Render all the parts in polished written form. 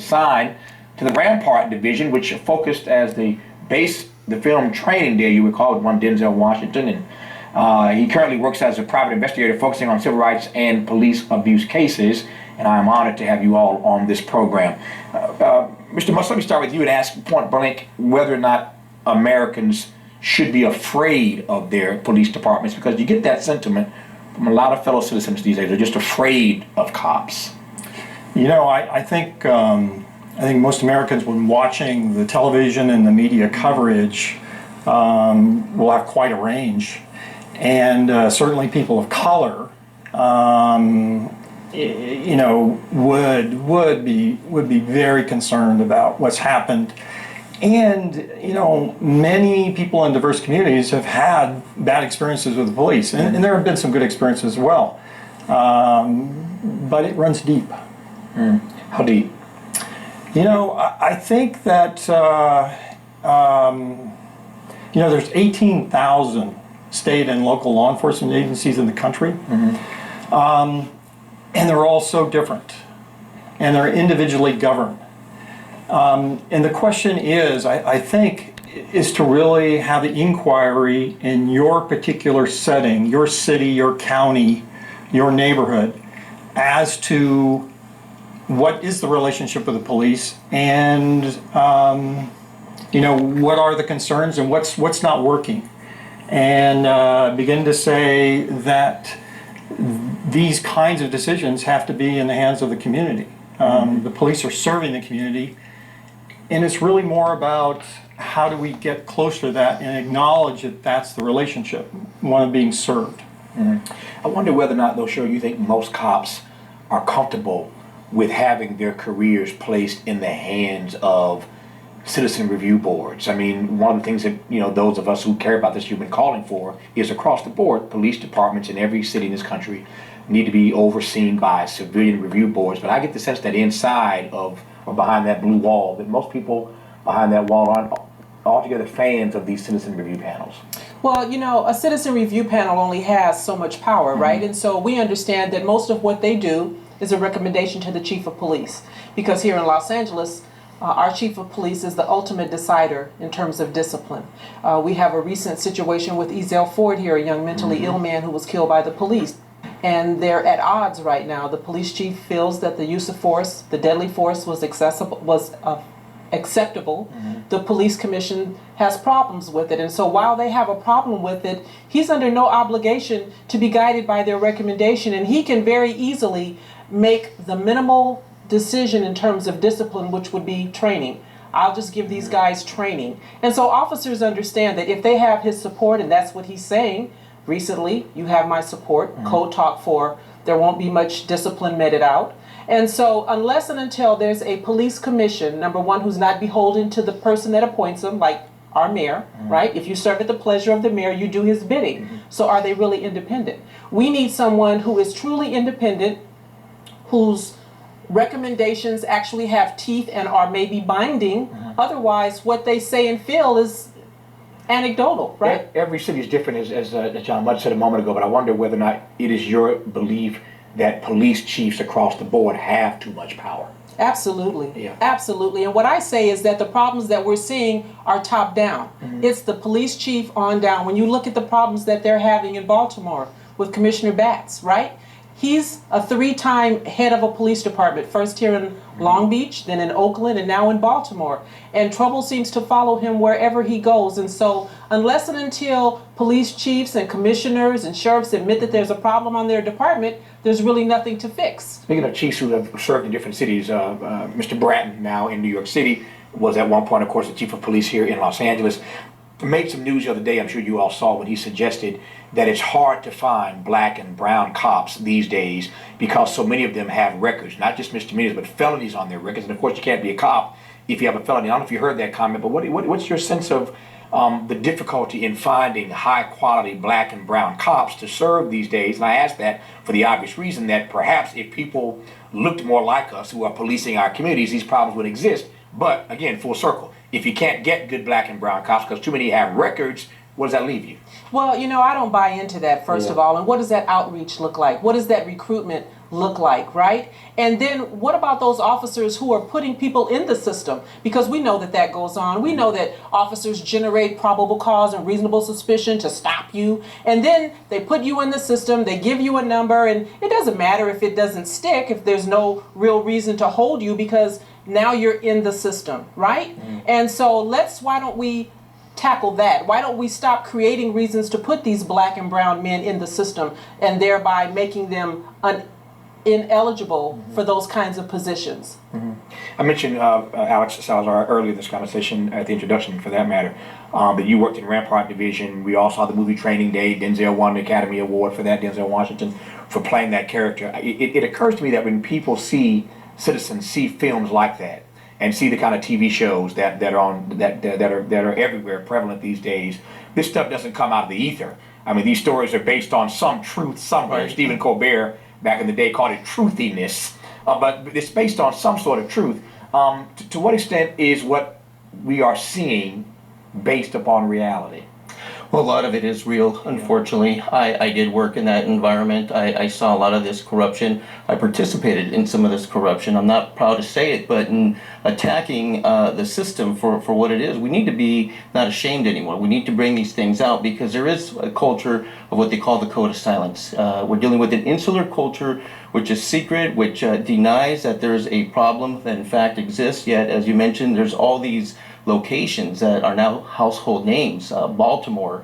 assigned to the Rampart Division, which focused as the film training there, you recall, with one Denzel Washington. And he currently works as a private investigator focusing on civil rights and police abuse cases. And I am honored to have you all on this program. Mr. Musk, let me start with you and ask point blank whether or not Americans should be afraid of their police departments, because you get that sentiment from a lot of fellow citizens these days. They're just afraid of cops. You know, I think most Americans, when watching the television and the media coverage, will have quite a range, and certainly people of color, you know, would be very concerned about what's happened. And, you know, many people in diverse communities have had bad experiences with the police, and there have been some good experiences as well. But it runs deep. How deep? You know, I think that, you know, there's 18,000 state and local law enforcement agencies in the country. And they're all so different, and they're individually governed. And the question is, I think, is to really have the inquiry in your particular setting, your city, your county, your neighborhood, as to what is the relationship with the police, and you know, what are the concerns and what's not working, and begin to say that these kinds of decisions have to be in the hands of the community. The police are serving the community, and it's really more about how do we get closer to that and acknowledge that that's the relationship, one of being served. I wonder whether or not, though, sure, you think most cops are comfortable with having their careers placed in the hands of citizen review boards. I mean, one of the things that, you know, those of us who care about this, you've been calling for, is across the board, police departments in every city in this country need to be overseen by civilian review boards. But I get the sense that inside of, or behind that blue wall, that most people behind that wall aren't altogether fans of these citizen review panels. Well, you know, a citizen review panel only has so much power, right? And so we understand that most of what they do is a recommendation to the chief of police, because here in Los Angeles, our chief of police is the ultimate decider in terms of discipline. We have a recent situation with Ezell Ford here, a young mentally ill man who was killed by the police. And they're at odds right now. The police chief feels that the use of force, the deadly force, was acceptable. The police commission has problems with it. And so while they have a problem with it, he's under no obligation to be guided by their recommendation. And he can very easily make the minimal decision in terms of discipline, which would be training. I'll just give these guys training. And so officers understand that if they have his support, and that's what he's saying recently, you have my support, code talk for, there won't be much discipline meted out. And so unless and until there's a police commission, number one, who's not beholden to the person that appoints them, like our mayor, right? If you serve at the pleasure of the mayor, you do his bidding. So are they really independent? We need someone who is truly independent, whose recommendations actually have teeth and are maybe binding. Otherwise, what they say and feel is anecdotal, right? Every city is different, as John Mudd said a moment ago, but I wonder whether or not it is your belief that police chiefs across the board have too much power. Absolutely. Yeah. Absolutely. And what I say is that the problems that we're seeing are top down. It's the police chief on down. When you look at the problems that they're having in Baltimore with Commissioner Batts, right? He's a 3-time head of a police department, first here in Long Beach, then in Oakland, and now in Baltimore. And trouble seems to follow him wherever he goes. And so unless and until police chiefs and commissioners and sheriffs admit that there's a problem on their department, there's really nothing to fix. Speaking of chiefs who have served in different cities, Mr. Bratton, now in New York City, was at one point, of course, the chief of police here in Los Angeles. Made some news the other day, I'm sure you all saw, when he suggested that it's hard to find black and brown cops these days because so many of them have records, not just misdemeanors, but felonies on their records. And of course, you can't be a cop if you have a felony. I don't know if you heard that comment, but what's your sense of the difficulty in finding high-quality black and brown cops to serve these days? And I ask that for the obvious reason that perhaps if people looked more like us who are policing our communities, these problems would exist. But again, full circle. If you can't get good black and brown cops because too many have records, what does that leave you? Well, you know, I don't buy into that, first of all. And what does that outreach look like? What does that recruitment look like, right? And then what about those officers who are putting people in the system? Because we know that that goes on. We know that officers generate probable cause and reasonable suspicion to stop you. And then they put you in the system, they give you a number, and it doesn't matter if it doesn't stick, if there's no real reason to hold you, because now you're in the system, right? And so why don't we tackle that? Why don't we stop creating reasons to put these black and brown men in the system and thereby making them ineligible for those kinds of positions? I mentioned Alex Salazar earlier in this conversation, at the introduction for that matter, that you worked in Rampart Division. We all saw the movie Training Day. Denzel won the Academy Award for that, Denzel Washington, for playing that character. It occurs to me that when people citizens see films like that, and see the kind of TV shows that are everywhere, prevalent these days, this stuff doesn't come out of the ether. I mean, these stories are based on some truth somewhere. Right. Stephen Colbert back in the day called it truthiness, but it's based on some sort of truth. To what extent is what we are seeing based upon reality? Well, a lot of it is real, unfortunately. I did work in that environment. I saw a lot of this corruption. I participated in some of this corruption. I'm not proud to say it, but in attacking the system for what it is, we need to be not ashamed anymore. We need to bring these things out, because there is a culture of what they call the code of silence. We're dealing with an insular culture which is secret, which denies that there's a problem that in fact exists. Yet, as you mentioned, there's all these locations that are now household names, Baltimore,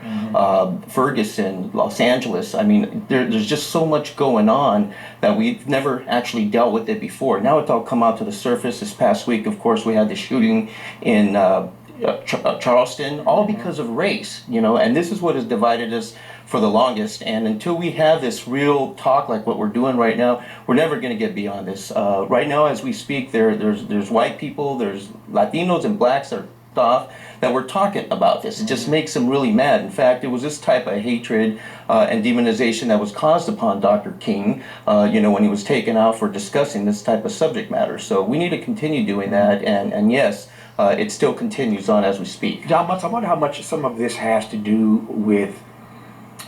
Ferguson, Los Angeles. I mean, there's just so much going on that we've never actually dealt with it before. Now it's all come out to the surface. This past week, of course, we had the shooting in Charleston, all because of race, and this is what has divided us for the longest. And until we have this real talk like what we're doing right now, we're never going to get beyond this. Right now, as we speak, there's white people, there's Latinos and blacks that are off that we're talking about this. It just makes them really mad. In fact, it was this type of hatred and demonization that was caused upon Dr. King, when he was taken out for discussing this type of subject matter. So we need to continue doing that, and yes, it still continues on as we speak. John Butts, I wonder how much some of this has to do with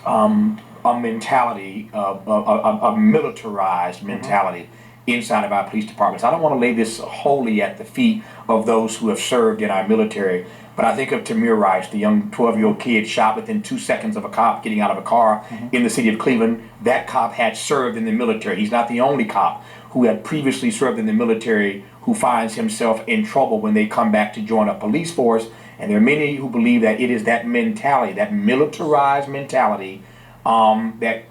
a mentality, a militarized mentality inside of our police departments. I don't want to lay this wholly at the feet of those who have served in our military, but I think of Tamir Rice, the young 12-year-old kid shot within 2 seconds of a cop getting out of a car in the city of Cleveland. That cop had served in the military. He's not the only cop who had previously served in the military who finds himself in trouble when they come back to join a police force. And there are many who believe that it is that mentality, that militarized mentality, that's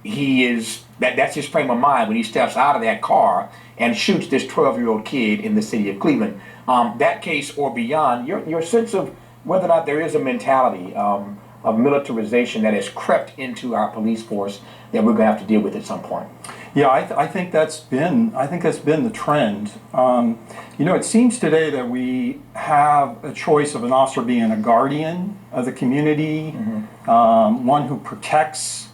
his frame of mind when he steps out of that car and shoots this 12-year-old kid in the city of Cleveland. That case or beyond, your sense of whether or not there is a mentality of militarization that has crept into our police force that we're going to have to deal with at some point. Yeah, I think that's been the trend. It seems today that we have a choice of an officer being a guardian of the community, one who protects,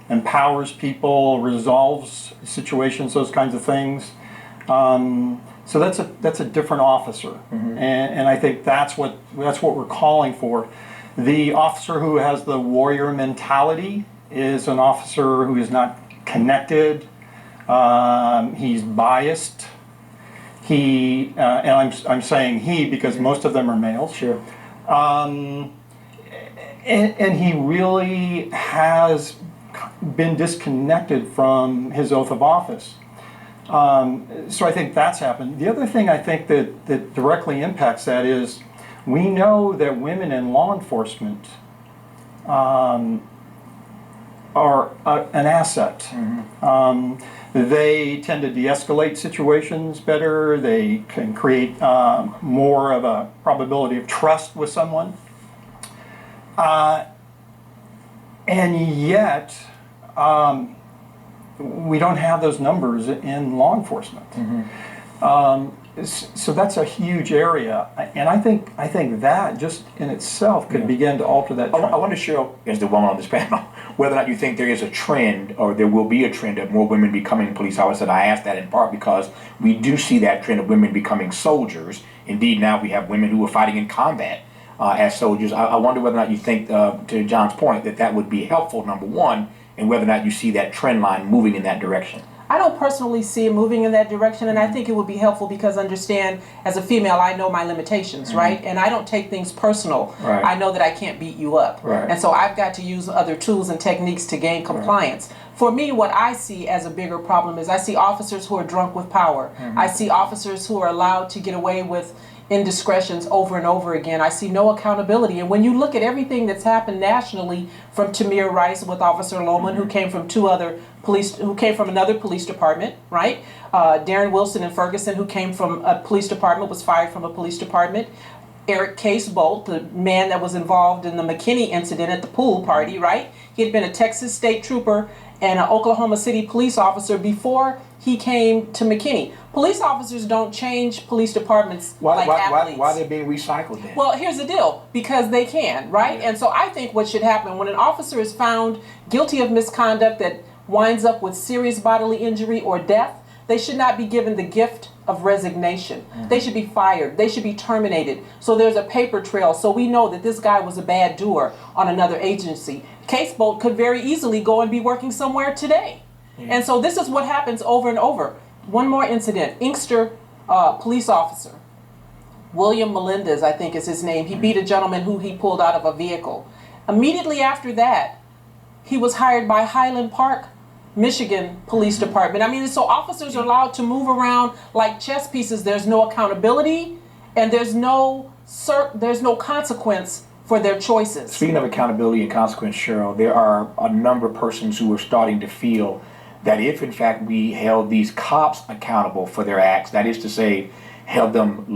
empowers people, resolves situations, those kinds of things. So that's a different officer, and I think that's what we're calling for. The officer who has the warrior mentality is an officer who is not connected. He's biased. And I'm saying he because most of them are males. Sure. And he really has been disconnected from his oath of office. So I think that's happened. The other thing I think that directly impacts that is we know that women in law enforcement are an asset. They tend to de-escalate situations better. They can create more of a probability of trust with someone. And yet, we don't have those numbers in law enforcement. So that's a huge area, and I think that just in itself could begin to alter that trend. I want to share, as the woman on this panel, whether or not you think there is a trend, or there will be a trend of more women becoming police officers. And I ask that in part because we do see that trend of women becoming soldiers. Indeed, now we have women who are fighting in combat as soldiers. I wonder whether or not you think, to John's point, that would be helpful, number one, and whether or not you see that trend line moving in that direction. I don't personally see it moving in that direction, and I think it would be helpful because understand, as a female, I know my limitations, right? And I don't take things personal. Right. I know that I can't beat you up. Right. And so I've got to use other tools and techniques to gain compliance. For me, what I see as a bigger problem is I see officers who are drunk with power. I see officers who are allowed to get away with indiscretions over and over again. I see no accountability. And when you look at everything that's happened nationally, from Tamir Rice with Officer Lohman, who came from another police department, right? Darren Wilson in Ferguson, who came from a police department, was fired from a police department. Eric Case Bolt, the man that was involved in the McKinney incident at the pool party, right? He had been a Texas state trooper and an Oklahoma City police officer before he came to McKinney. Police officers don't change police departments like athletes. Why are they being recycled then? Well, here's the deal, because they can, right? Yeah. And so I think what should happen when an officer is found guilty of misconduct that winds up with serious bodily injury or death, they should not be given the gift of resignation. They should be fired. They should be terminated. So there's a paper trail, so we know that this guy was a bad doer on another agency. Case Bolt could very easily go and be working somewhere today. And so this is what happens over and over. One more incident. Inkster police officer, William Melendez, I think is his name. He beat a gentleman who he pulled out of a vehicle. Immediately after that, he was hired by Highland Park, Michigan Police Department. I mean, so officers are allowed to move around like chess pieces. There's no accountability, and there's no consequence for their choices. Speaking of accountability and consequence, Cheryl, there are a number of persons who are starting to feel that if in fact we held these cops accountable for their acts, that is to say, held them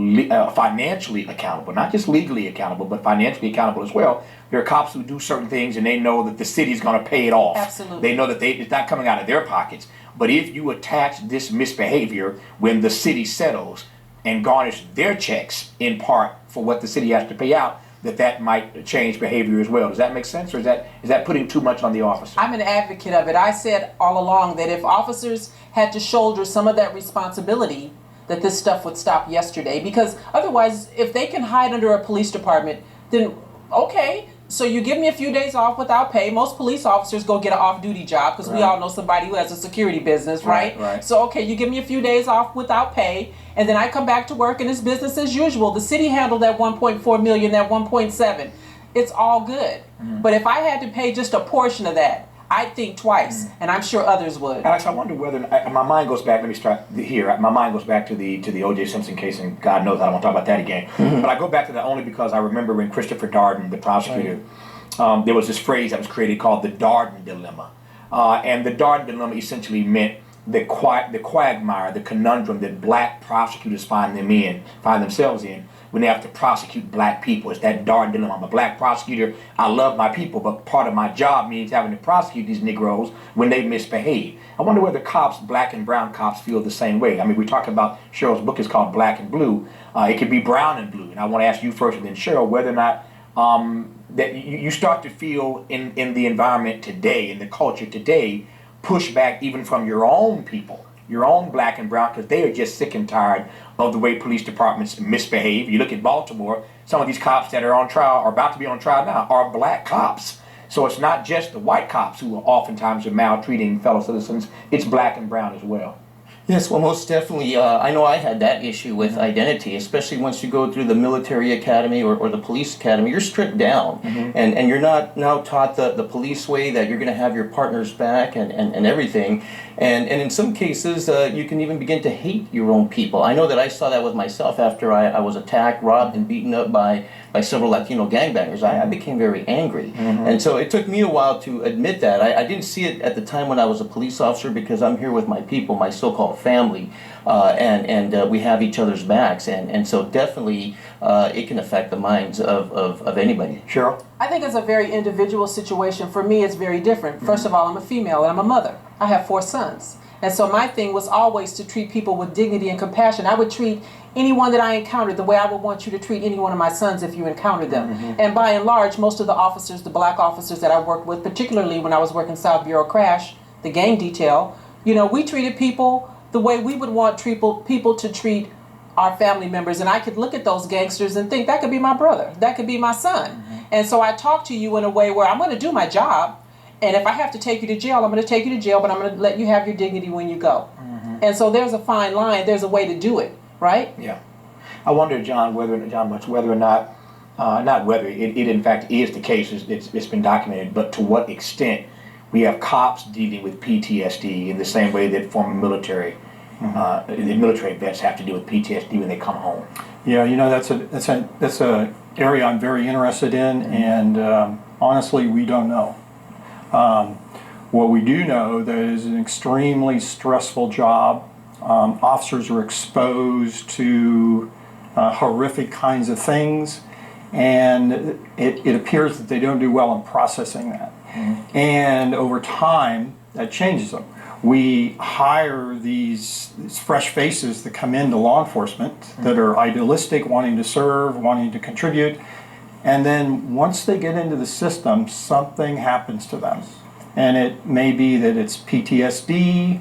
financially accountable, not just legally accountable, but financially accountable as well. There are cops who do certain things and they know that the city's going to pay it off. Absolutely. They know that it's not coming out of their pockets. But if you attach this misbehavior when the city settles and garnish their checks in part for what the city has to pay out, that might change behavior as well. Does that make sense, or is that putting too much on the officer? I'm an advocate of it. I said all along that if officers had to shoulder some of that responsibility, that this stuff would stop yesterday. Because otherwise, if they can hide under a police department, then okay, so you give me a few days off without pay. Most police officers go get an off-duty job because we all know somebody who has a security business, right? Right. So okay, you give me a few days off without pay, and then I come back to work and it's business as usual. The city handled that 1.4 million, that 1.7. It's all good. But if I had to pay just a portion of that, I'd think twice, and I'm sure others would. Alex, I wonder whether my mind goes back. Let me start here. My mind goes back to the O.J. Simpson case, and God knows I don't want to talk about that again. But I go back to that only because I remember when Christopher Darden, the prosecutor, there was this phrase that was created called the Darden dilemma, and the Darden dilemma essentially meant the quagmire, the conundrum that black prosecutors find themselves in when they have to prosecute black people. It's that Darden dilemma. I'm a black prosecutor. I love my people, but part of my job means having to prosecute these Negroes when they misbehave. I wonder whether cops, black and brown cops, feel the same way. I mean, we're talking about, Cheryl's book is called Black and Blue. It could be brown and blue. And I want to ask you first and then Cheryl whether or not that you start to feel in the environment today, in the culture today, pushback even from your own people, your own black and brown, because they are just sick and tired of the way police departments misbehave. You look at Baltimore, some of these cops that are on trial, or about to be on trial now, are black cops. So it's not just the white cops who are oftentimes are maltreating fellow citizens, it's black and brown as well. Yes, well, most definitely. I know I had that issue with identity, especially once you go through the military academy or the police academy. You're stripped down, and you're not now taught the police way, that you're going to have your partner's back and everything. And in some cases, you can even begin to hate your own people. I know that I saw that with myself after I was attacked, robbed, and beaten up by several Latino gangbangers. I became very angry. And so it took me a while to admit that. I didn't see it at the time when I was a police officer, because I'm here with my people, my so-called family, and we have each other's backs. And so definitely it can affect the minds of anybody. Cheryl? I think it's a very individual situation. For me, it's very different. First of all, I'm a female and I'm a mother. I have 4 sons. And so my thing was always to treat people with dignity and compassion. I would treat anyone that I encountered the way I would want you to treat any one of my sons if you encountered them. And by and large, most of the officers, the black officers that I worked with, particularly when I was working South Bureau Crash, the gang detail, we treated people the way we would want people to treat our family members. And I could look at those gangsters and think, that could be my brother, that could be my son. And so I talk to you in a way where I'm going to do my job, And if I have to take you to jail, I'm going to take you to jail, but I'm going to let you have your dignity when you go. And so there's a fine line. There's a way to do it, right? Yeah. I wonder, John, whether or not, not whether it in fact is the case, it's been documented, but to what extent we have cops dealing with PTSD in the same way that former military vets have to deal with PTSD when they come home. Yeah, you know, that's a area I'm very interested in, and honestly, we don't know. What we do know that is an extremely stressful job. Officers are exposed to horrific kinds of things, and it appears that they don't do well in processing that. And over time, that changes them. We hire these fresh faces that come into law enforcement that are idealistic, wanting to serve, wanting to contribute, and then once they get into the system, something happens to them. And it may be that it's PTSD,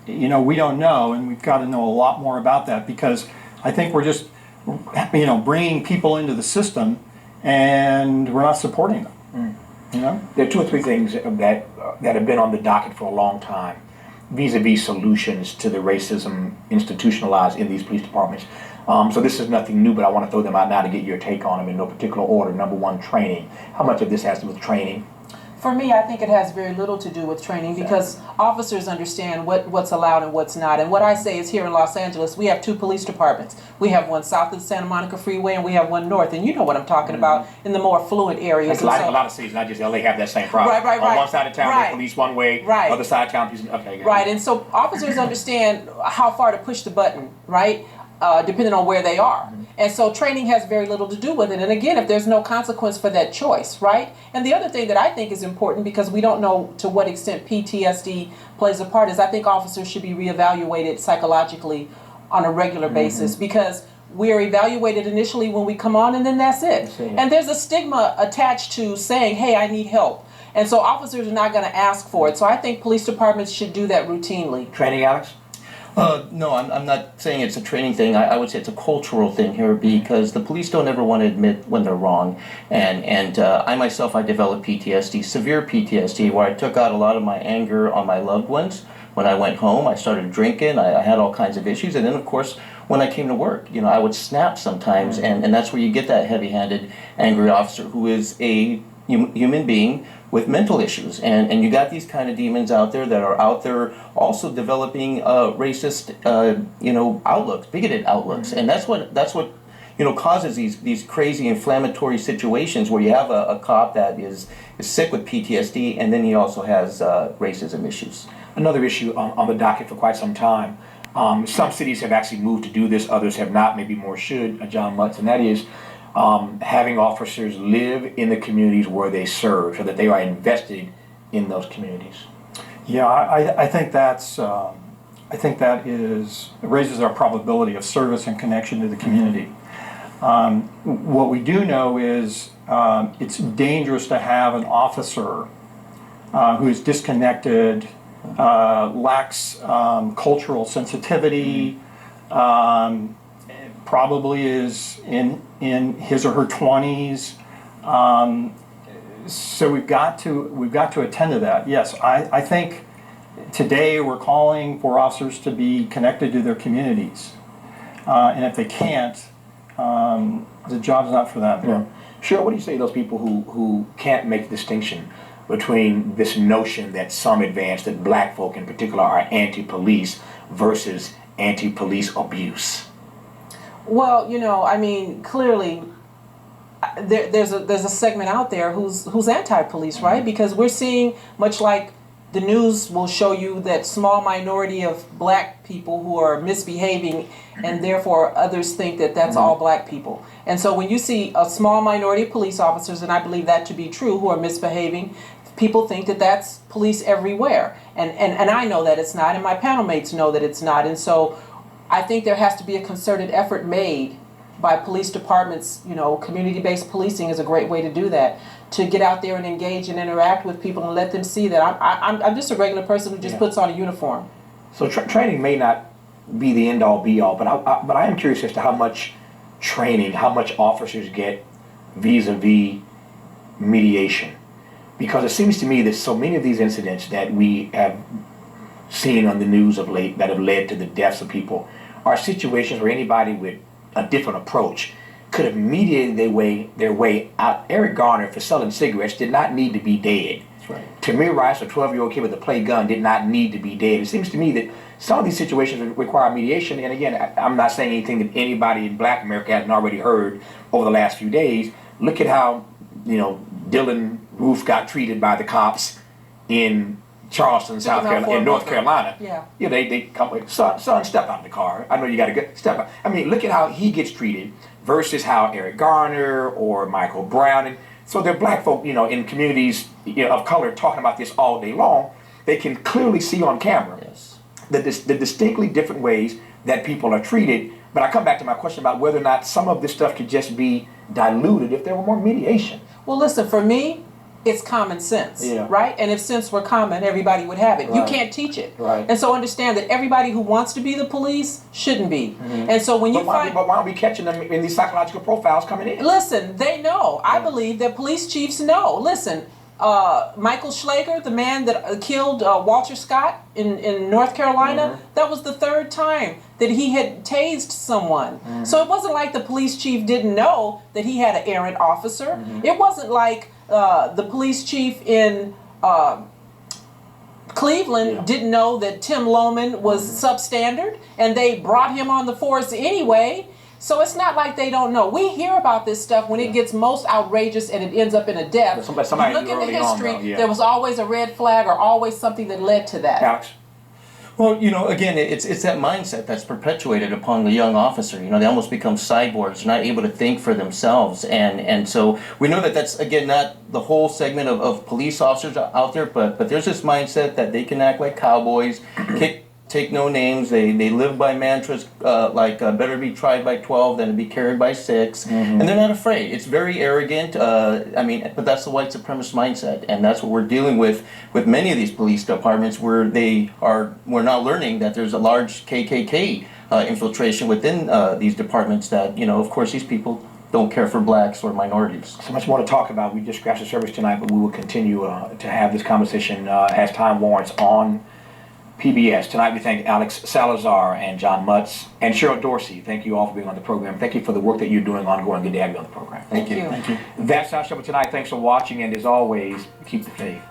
you know, we don't know, and we've got to know a lot more about that, because I think we're just, you know, bringing people into the system and we're not supporting them. You know? There are two or three things that have been on the docket for a long time, vis-a-vis solutions to the racism institutionalized in these police departments. So this is nothing new, but I want to throw them out now to get your take on them in no particular order. Number one, training. How much of this has to do with training? For me, I think it has very little to do with training, because officers understand what's allowed and what's not. And what I say is, here in Los Angeles, we have 2 police departments. We have one south of the Santa Monica Freeway, and we have one north. And you know what I'm talking about in the more affluent areas. A lot of cities, not just LA, have that same problem. Right. On one side of town, they police one way. Right. Other side of town, police. Okay. Right. And so officers understand how far to push the button, right? Depending on where they are. And so training has very little to do with it. And again, if there's no consequence for that choice, right? And the other thing that I think is important, because we don't know to what extent PTSD plays a part, is I think officers should be reevaluated psychologically on a regular basis, because we're evaluated initially when we come on, and then that's it. And there's a stigma attached to saying, hey, I need help. And so officers are not going to ask for it. So I think police departments should do that routinely. Training, Alex? No, I'm not saying it's a training thing. I would say it's a cultural thing here, because the police don't ever want to admit when they're wrong. And I myself, I developed PTSD, severe PTSD, where I took out a lot of my anger on my loved ones. When I went home, I started drinking, I had all kinds of issues. And then, of course, when I came to work, you know, I would snap sometimes. And that's where you get that heavy-handed, angry officer who is a human being with mental issues, and you got these kind of demons out there that are out there also developing racist, you know, outlooks, bigoted outlooks, and that's what you know causes these crazy inflammatory situations where you have a cop that is sick with PTSD, and then he also has racism issues. Another issue on the docket for quite some time. Some cities have actually moved to do this, others have not. Maybe more should, John Mutz, and that is having officers live in the communities where they serve, so that they are invested in those communities. Yeah, I think that's raises our probability of service and connection to the community. What we do know is it's dangerous to have an officer who is disconnected, lacks cultural sensitivity, probably is in his or her 20s. So we've got to attend to that. Yes, I think today we're calling for officers to be connected to their communities, and if they can't, the job's not for them. Yeah. Sure. What do you say to those people who can't make the distinction between this notion that some advance, that black folk in particular are anti-police, versus anti-police abuse? Well, you know, I mean, clearly, there's a segment out there who's anti-police, right? Because we're seeing, much like the news will show you, that small minority of black people who are misbehaving, and therefore others think that that's all black people. And so when you see a small minority of police officers, and I believe that to be true, who are misbehaving, people think that that's police everywhere. And I know that it's not, and my panel mates know that it's not. And so I think there has to be a concerted effort made by police departments. You know, community-based policing is a great way to do that, to get out there and engage and interact with people and let them see that I'm just a regular person who just puts on a uniform. So training may not be the end-all be-all, but I am curious as to how much training, how much officers get vis-a-vis mediation. Because it seems to me that so many of these incidents that we have seen on the news of late that have led to the deaths of people are situations where anybody with a different approach could have mediated their way out. Eric Garner, for selling cigarettes, did not need to be dead. That's right. Tamir Rice, a 12-year-old kid with a play gun, did not need to be dead. It seems to me that some of these situations require mediation. And again, I'm not saying anything that anybody in Black America hasn't already heard over the last few days. Look at how, Dylan Roof got treated by the cops in Charleston, South Carolina, in North Carolina. Yeah. They come with, son, step out of the car. I know you got to get step out. I mean, look at how he gets treated versus how Eric Garner or Michael Brown. And so they're Black folk, in communities of color talking about this all day long. They can clearly see on camera the distinctly different ways that people are treated. But I come back to my question about whether or not some of this stuff could just be diluted if there were more mediation. Well, listen, for me, it's common sense, right? And if sense were common, everybody would have it. Right. You can't teach it. Right. And so understand that everybody who wants to be the police shouldn't be. And so when But why aren't we catching them in these psychological profiles coming in? Listen, they know. I believe that police chiefs know. Listen, Michael Schlager, the man that killed Walter Scott in North Carolina, that was the third time that he had tased someone. So it wasn't like the police chief didn't know that he had an errant officer. It wasn't like the police chief in Cleveland didn't know that Tim Lohman was substandard, and they brought him on the force anyway. So it's not like they don't know. We hear about this stuff when it gets most outrageous and it ends up in a death. Somebody you look at the history, on, there was always a red flag or always something that led to that. Alex? Well, again, it's that mindset that's perpetuated upon the young officer. They almost become cyborgs, not able to think for themselves. And so we know that that's, again, not the whole segment of police officers out there, but there's this mindset that they can act like cowboys, take no names. They live by mantras like better be tried by 12 than to be carried by 6. And they're not afraid. It's very arrogant. But that's the white supremacist mindset. And that's what we're dealing with many of these police departments where we're now learning that there's a large KKK infiltration within these departments that, of course, these people don't care for blacks or minorities. So much more to talk about. We just scratched the surface tonight, but we will continue to have this conversation as time warrants on PBS. Tonight we thank Alex Salazar and John Mutz and Cheryl Dorsey. Thank you all for being on the program. Thank you for the work that you're doing ongoing. Good to have you on the program. Thank you. That's our show for tonight. Thanks for watching, and as always, keep the faith.